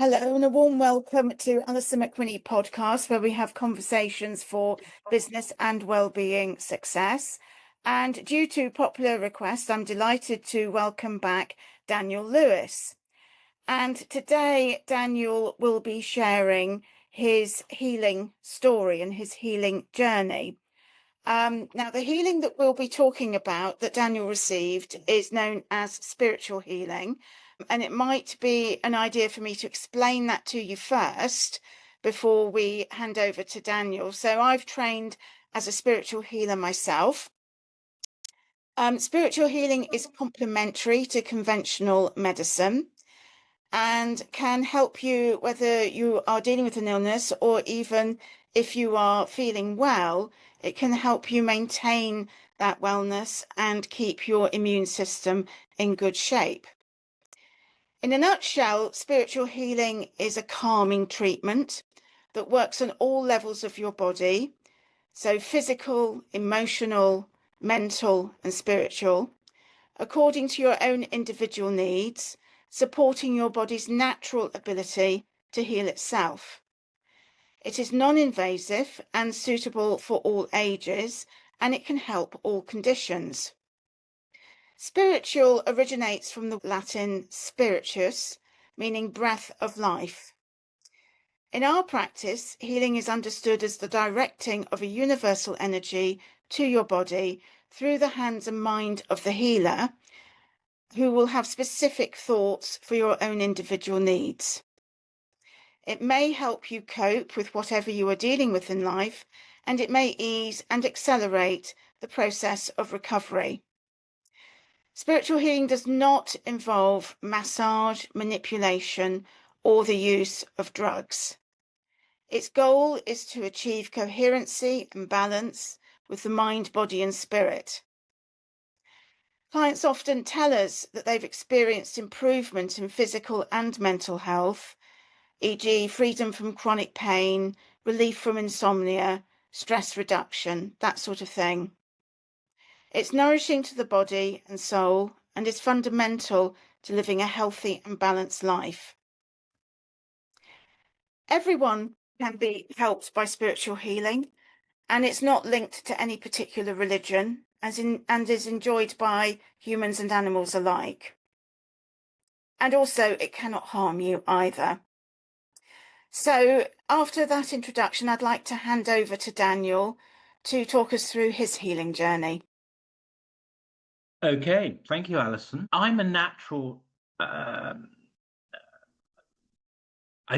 Hello and a warm welcome to Alison McWhinnie podcast, where we have conversations for business and well-being success. And due to popular request, I'm delighted to welcome back Daniel Lewis. And today, Daniel will be sharing his healing story and his healing journey. Now, the healing that we'll be talking about that Daniel received is known as spiritual healing. And it might be an idea for me to explain that to you first before we hand over to Daniel. So I've trained as a spiritual healer myself. Spiritual healing is complementary to conventional medicine and can help you whether you are dealing with an illness or even if you are feeling well. It can help you maintain that wellness and keep your immune system in good shape. In a nutshell, spiritual healing is a calming treatment that works on all levels of your body, so physical, emotional, mental, and spiritual, according to your own individual needs, supporting your body's natural ability to heal itself. It is non-invasive and suitable for all ages, and it can help all conditions. Spiritual originates from the Latin spiritus, meaning breath of life. In our practice, healing is understood as the directing of a universal energy to your body through the hands and mind of the healer, who will have specific thoughts for your own individual needs. It may help you cope with whatever you are dealing with in life, and it may ease and accelerate the process of recovery. Spiritual healing does not involve massage, manipulation, or the use of drugs. Its goal is to achieve coherency and balance with the mind, body, and spirit. Clients often tell us that they've experienced improvement in physical and mental health, e.g. freedom from chronic pain, relief from insomnia, stress reduction, that sort of thing. It's nourishing to the body and soul and is fundamental to living a healthy and balanced life. Everyone can be helped by spiritual healing, and it's not linked to any particular religion, and is enjoyed by humans and animals alike. And also, it cannot harm you either. So after that introduction, I'd like to hand over to Daniel to talk us through his healing journey. Okay, thank you, Alison. I'm a natural, I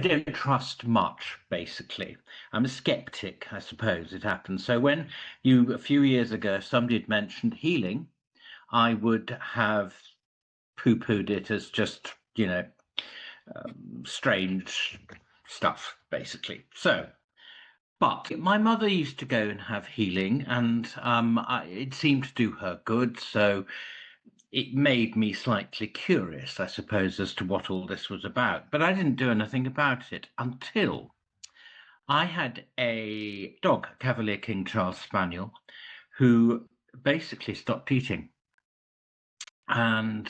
don't trust much, basically. I'm a skeptic, I suppose it happens. So when a few years ago, somebody had mentioned healing, I would have poo-pooed it as just, strange stuff, basically. But my mother used to go and have healing, and it seemed to do her good. So it made me slightly curious, I suppose, as to what all this was about. But I didn't do anything about it until I had a dog, a Cavalier King Charles Spaniel, who basically stopped eating. And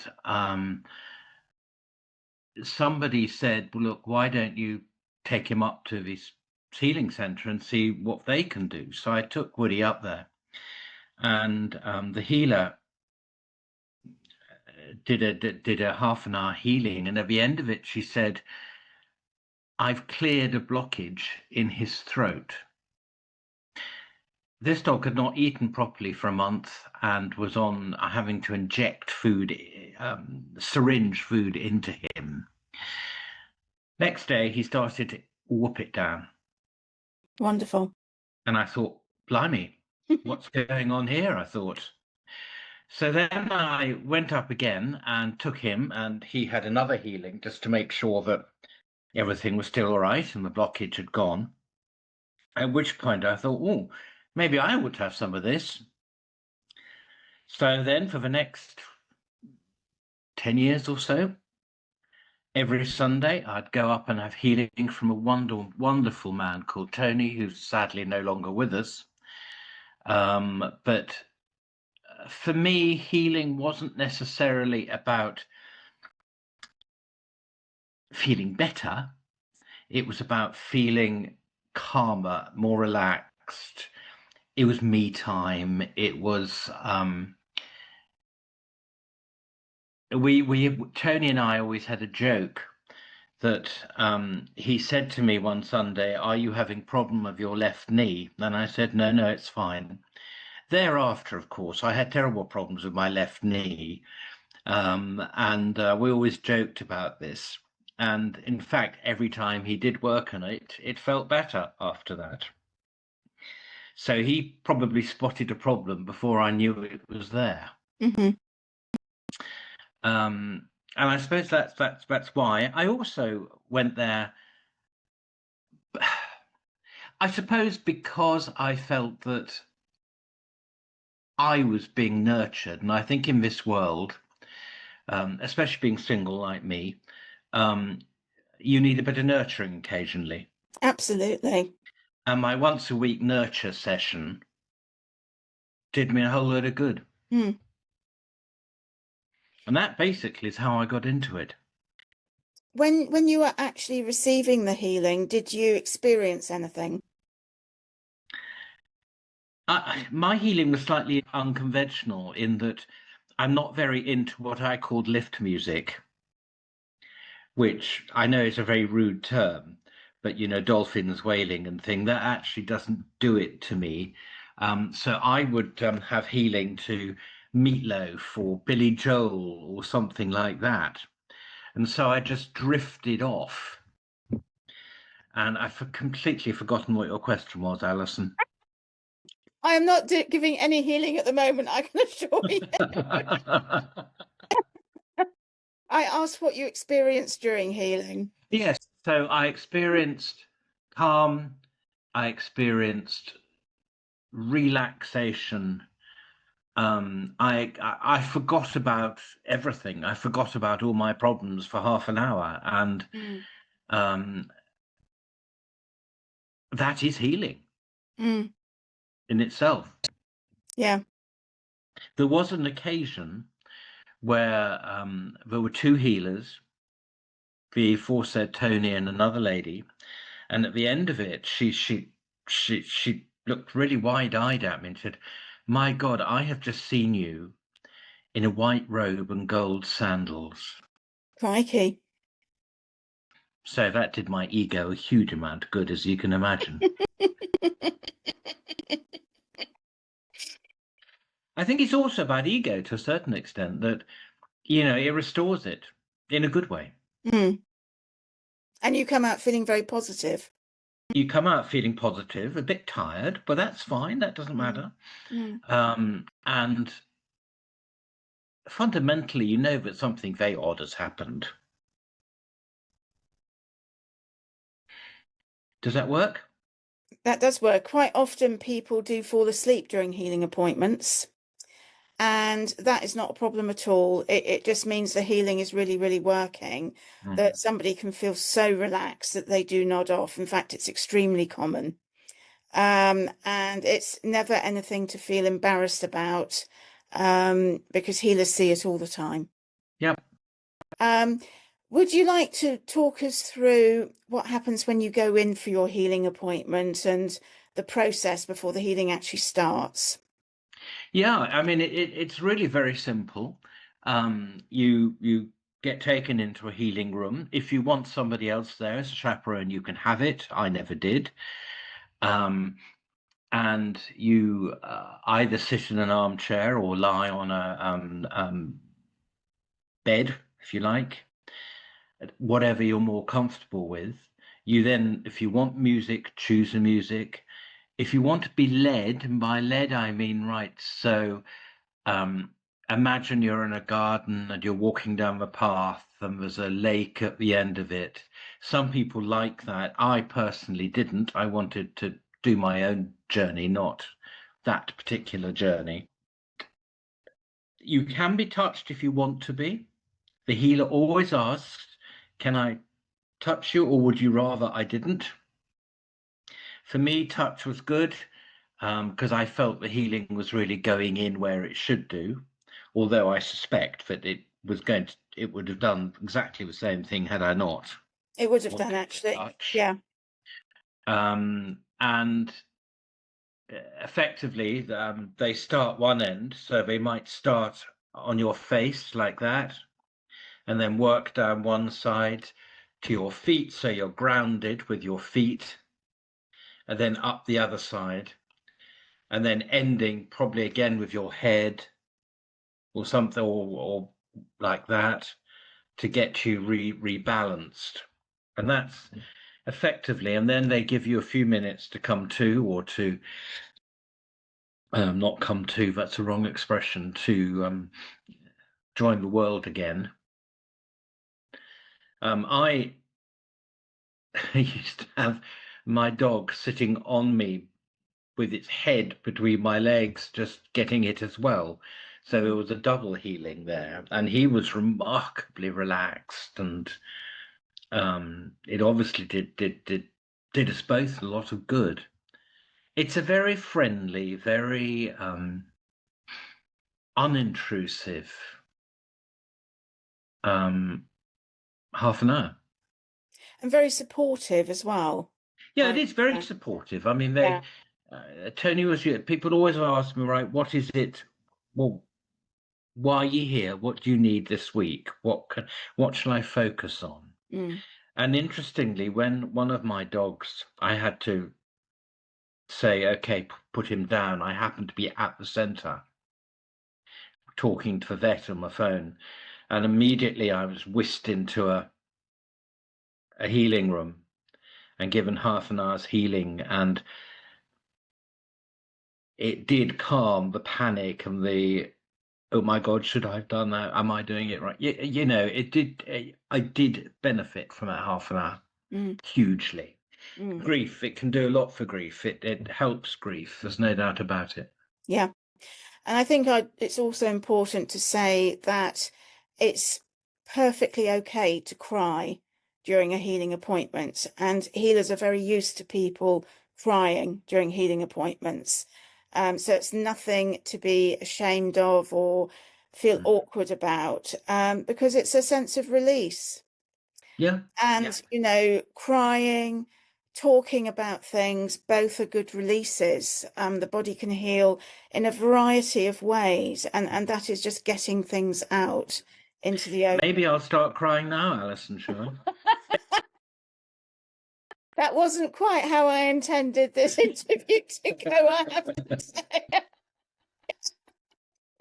somebody said, well, look, why don't you take him up to this healing centre and see what they can do? So I took Woody up there, and the healer did a half an hour healing, and at the end of it she said, I've cleared a blockage in his throat. This dog had not eaten properly for a month and was on having to inject food, syringe food into him. Next day he started to whoop it down. Wonderful. And I thought, blimey, what's going on here? I thought. So then I went up again and took him, and he had another healing just to make sure that everything was still all right and the blockage had gone. At which point I thought, oh, maybe I would have some of this. So then for the next 10 years or so, every Sunday I'd go up and have healing from a wonderful man called Tony, who's sadly no longer with us. But for me, healing wasn't necessarily about feeling better. It was about feeling calmer, more relaxed. It was me time. It was we Tony and I always had a joke that he said to me one Sunday, "Are you having problem with your left knee?" And I said, "No, no, it's fine." Thereafter, of course, I had terrible problems with my left knee, and we always joked about this. And in fact, every time he did work on it, it felt better after that. So he probably spotted a problem before I knew it was there. Mm-hmm. And I suppose that's why I also went there. I suppose because I felt that I was being nurtured, and I think in this world, especially being single like me, you need a bit of nurturing occasionally. Absolutely. And my once a week nurture session did me a whole load of good. Mm. And that basically is how I got into it. When you were actually receiving the healing, did you experience anything? My healing was slightly unconventional in that I'm not very into what I called lift music, which I know is a very rude term, but dolphins wailing and thing, that actually doesn't do it to me. So I would have healing to Meatloaf or Billy Joel or something like that. And so I just drifted off. And I've completely forgotten what your question was, Alison. I am not giving any healing at the moment, I can assure you. I asked what you experienced during healing. Yes, so I experienced calm, I experienced relaxation. I forgot about everything. I forgot about all my problems for half an hour, and Mm. um, that is healing Mm. in itself. Yeah. There was an occasion where there were two healers, the aforesaid Tony and another lady, and at the end of it, she looked really wide-eyed at me and said, "My God, I have just seen you in a white robe and gold sandals." Crikey. So that did my ego a huge amount of good, as you can imagine. I think it's also about ego to a certain extent that, it restores it in a good way. Mm. And you come out feeling very positive. You come out feeling positive, a bit tired, but that's fine. That doesn't Mm. matter. Mm. And fundamentally, you know that something very odd has happened. Does that work? That does work. Quite often people do fall asleep during healing appointments, and that is not a problem at all. It just means the healing is really, really working, that somebody can feel so relaxed that they do nod off. In fact, it's extremely common. And it's never anything to feel embarrassed about, because healers see it all the time. Yep. Would you like to talk us through what happens when you go in for your healing appointment and the process before the healing actually starts? I mean, it's really very simple. You get taken into a healing room. If you want somebody else there as a chaperone, you can have it. I never did. And you either sit in an armchair or lie on a bed, if you like, whatever you're more comfortable with. You then, if you want music, choose the music. If you want to be led, and by led I mean, right, so um, imagine you're in a garden and you're walking down the path and there's a lake at the end of it. Some people like that. I personally didn't. I wanted to do my own journey, not that particular journey. You can be touched if you want to be. The healer always asks, "Can I touch you, or would you rather I didn't?" For me, touch was good because I felt the healing was really going in where it should do, although I suspect that it would have done exactly the same thing had I not. It would have or done, to actually. touch. Yeah. And effectively, they start one end, so they might start on your face like that, and then work down one side to your feet, so you're grounded with your feet, and then up the other side, and then ending probably again with your head or something, or like that, to get you rebalanced. And that's effectively, and then they give you a few minutes to come to, or to not come to, that's a wrong expression, to join the world again. I used to have my dog sitting on me with its head between my legs, just getting it as well. So there was a double healing there, and he was remarkably relaxed, and it obviously did us both a lot of good. It's a very friendly, very unintrusive half an hour. And very supportive as well. Yeah, it is very Yeah. supportive. I mean, Yeah. Tony was, people always ask me, right, what is it? Well, why are you here? What do you need this week? What shall I focus on? Mm. And interestingly, when one of my dogs, I had to say, okay, put him down. I happened to be at the centre talking to the vet on my phone, and immediately I was whisked into a healing room and given half an hour's healing, and it did calm the panic and the, oh my God, should I have done that? Am I doing it right? It did. I did benefit from that half an hour Mm. hugely. Mm. Grief, it can do a lot for grief. It helps grief. There's no doubt about it. Yeah. And I think it's also important to say that it's perfectly okay to cry during a healing appointment. And healers are very used to people crying during healing appointments. So it's nothing to be ashamed of or feel awkward about, because it's a sense of release. Yeah. And, crying, talking about things, both are good releases. The body can heal in a variety of ways, and that is just getting things out into the open. Maybe I'll start crying now, Alison, shall I? That wasn't quite how I intended this interview to go, I have to say.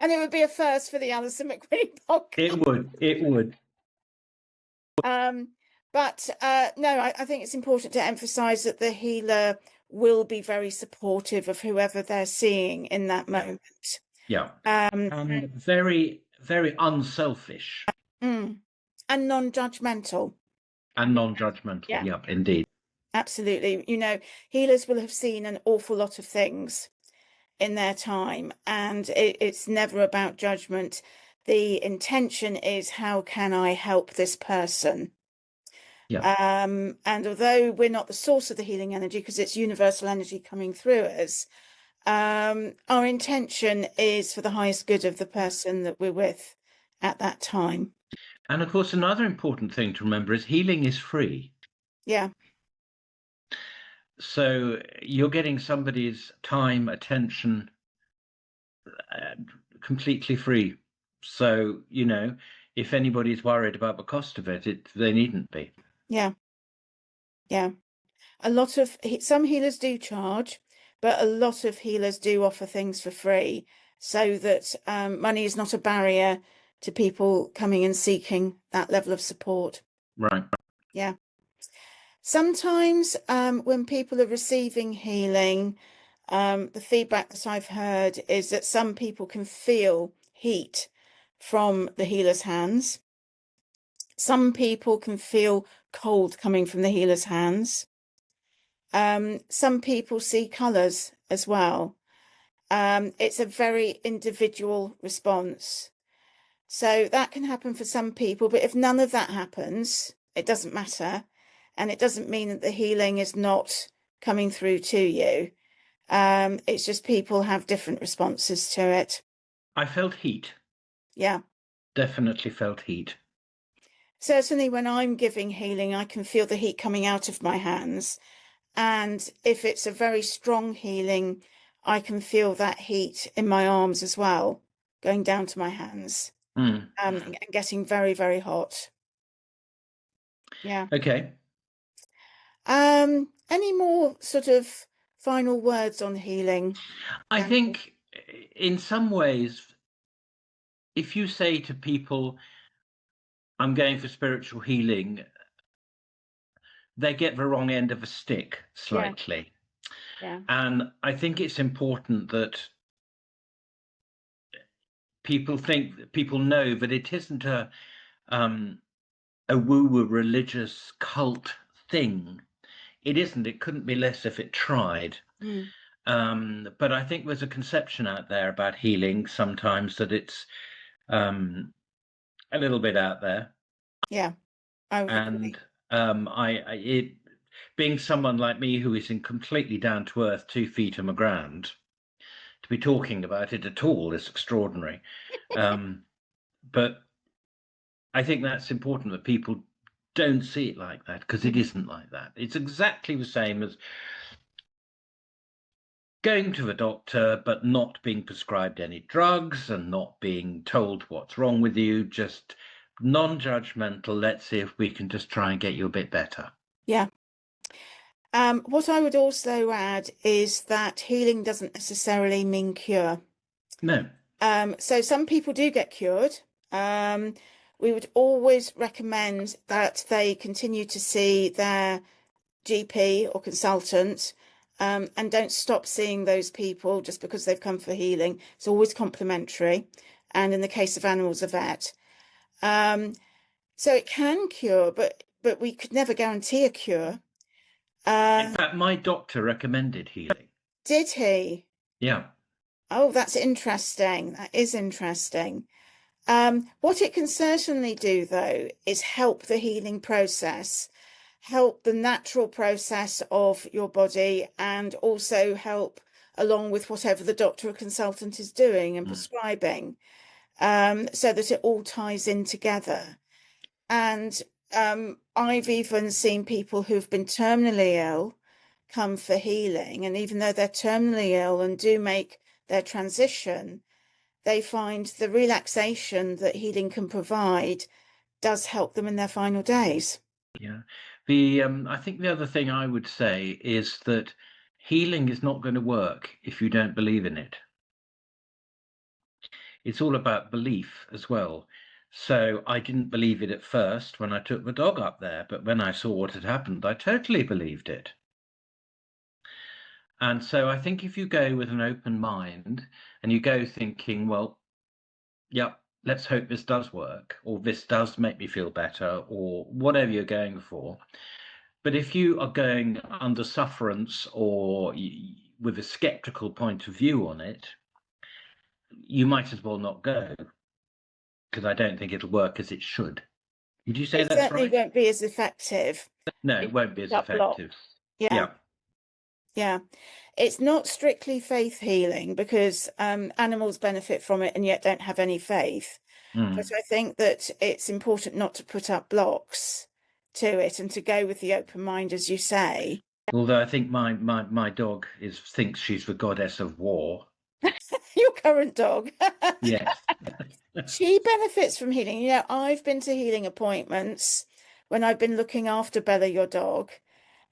And it would be a first for the Alison McWhinnie podcast. It would. It would. But no, I think it's important to emphasize that the healer will be very supportive of whoever they're seeing in that moment. Yeah. And very, very unselfish And non-judgmental. and non-judgmental. Yeah, Yeah, indeed. absolutely. Healers will have seen an awful lot of things in their time, and it's never about judgment. The intention is, how can I help this person? Yeah. And although we're not the source of the healing energy, because it's universal energy coming through us, our intention is for the highest good of the person that we're with at that time. And of course, another important thing to remember is healing is free. Yeah. So you're getting somebody's time, attention, completely free. So, if anybody's worried about the cost of it, they needn't be. Yeah. Yeah. Some healers do charge, but a lot of healers do offer things for free, so that money is not a barrier to people coming and seeking that level of support. Right. Yeah. Sometimes when people are receiving healing, the feedback that I've heard is that some people can feel heat from the healer's hands. Some people can feel cold coming from the healer's hands. Some people see colours as well. It's a very individual response. So that can happen for some people, but if none of that happens, it doesn't matter. And it doesn't mean that the healing is not coming through to you. It's just people have different responses to it. I felt heat. Yeah. Definitely felt heat. certainly when I'm giving healing, I can feel the heat coming out of my hands. And if it's a very strong healing, I can feel that heat in my arms as well, going down to my hands, and getting very, very hot. Yeah. Okay. Any more sort of final words on healing? I think in some ways, if you say to people, I'm going for spiritual healing, they get the wrong end of a stick Yeah, slightly. yeah, And I think it's important that people know that it isn't a woo-woo religious cult thing. It isn't. It couldn't be less if it tried. mm, But I think there's a conception out there about healing sometimes that it's a little bit out there. yeah. I would And agree. it being someone like me who is in completely down to earth, 2 feet on the ground, to be talking about it at all is extraordinary. But I think that's important that people don't see it like that, because it Mm, isn't like that. It's exactly the same as going to the doctor but not being prescribed any drugs and not being told what's wrong with you, just non-judgmental. Let's see if we can just try and get you a bit better. yeah. What I would also add is that healing doesn't necessarily mean cure. No. So some people do get cured. Um, we would always recommend that they continue to see their GP or consultant, and don't stop seeing those people just because they've come for healing. It's always complementary. And in the case of animals, a vet. So it can cure, but we could never guarantee a cure. In Uh, fact, my doctor recommended healing. did he? Yeah. Oh, that's interesting. That is interesting. What it can certainly do, though, is help the healing process, help the natural process of your body, and also help along with whatever the doctor or consultant is doing and Mm. prescribing, so that it all ties in together. And I've even seen people who've been terminally ill come for healing, and even though they're terminally ill and do make their transition, they find the relaxation that healing can provide does help them in their final days. Yeah. I think the other thing I would say is that healing is not going to work if you don't believe in it. It's all about belief as well. So I didn't believe it at first when I took the dog up there, but when I saw what had happened, I totally believed it. And so I think if you go with an open mind and you go thinking, well, yep, let's hope this does work, or this does make me feel better, or whatever you're going for. But if you are going under sufferance or with a skeptical point of view on it, you might as well not go, because I don't think it'll work as it should. Would you say It that's certainly right? won't be as effective No, if it you won't be as put up effective. blocks. Yeah, Yeah. yeah. It's not strictly faith healing because animals benefit from it and yet don't have any faith. But Mm. I think that it's important not to put up blocks to it and to go with the open mind, as you say. Although I think my dog thinks she's the goddess of war. Your current dog. Yes. She benefits from healing. You know, I've been to healing appointments when I've been looking after Bella, your dog,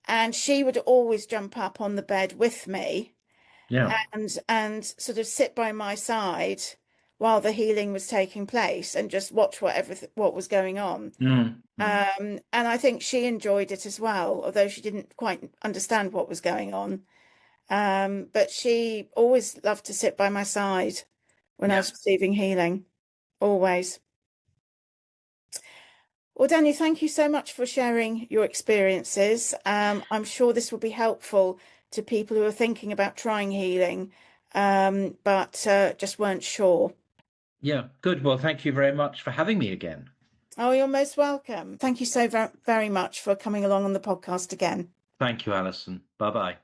and she would always jump up on the bed with me Yeah. and sort of sit by my side while the healing was taking place and just watch what was going on. Mm. Mm. And I think she enjoyed it as well, although she didn't quite understand what was going on. But she always loved to sit by my side when I Yeah. was receiving healing, always. Well, Daniel, thank you so much for sharing your experiences. I'm sure this will be helpful to people who are thinking about trying healing, but just weren't sure. Yeah. Good. Well, thank you very much for having me again. Oh, you're most welcome. Thank you so very much for coming along on the podcast again. Thank you, Alison. Bye bye.